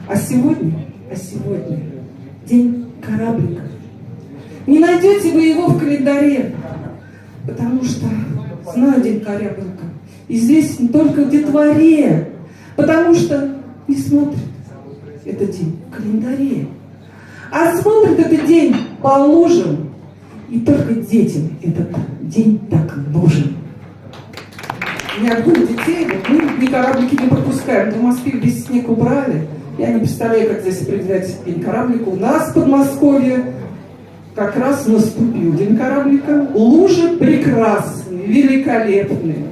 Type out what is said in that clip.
А сегодня день кораблика. Не найдете вы его в календаре, потому что знаю день кораблика известен только в детворе, потому что не смотрят этот день в календаре, а смотрят этот день по лужам, и только детям этот день так нужен. У меня двух детей, вот мы дни кораблики не пропускаем. В Москве весь снег убрали. Я не представляю, как здесь определять день кораблика. У нас в Подмосковье как раз наступил день кораблика. Лужи прекрасные, великолепные.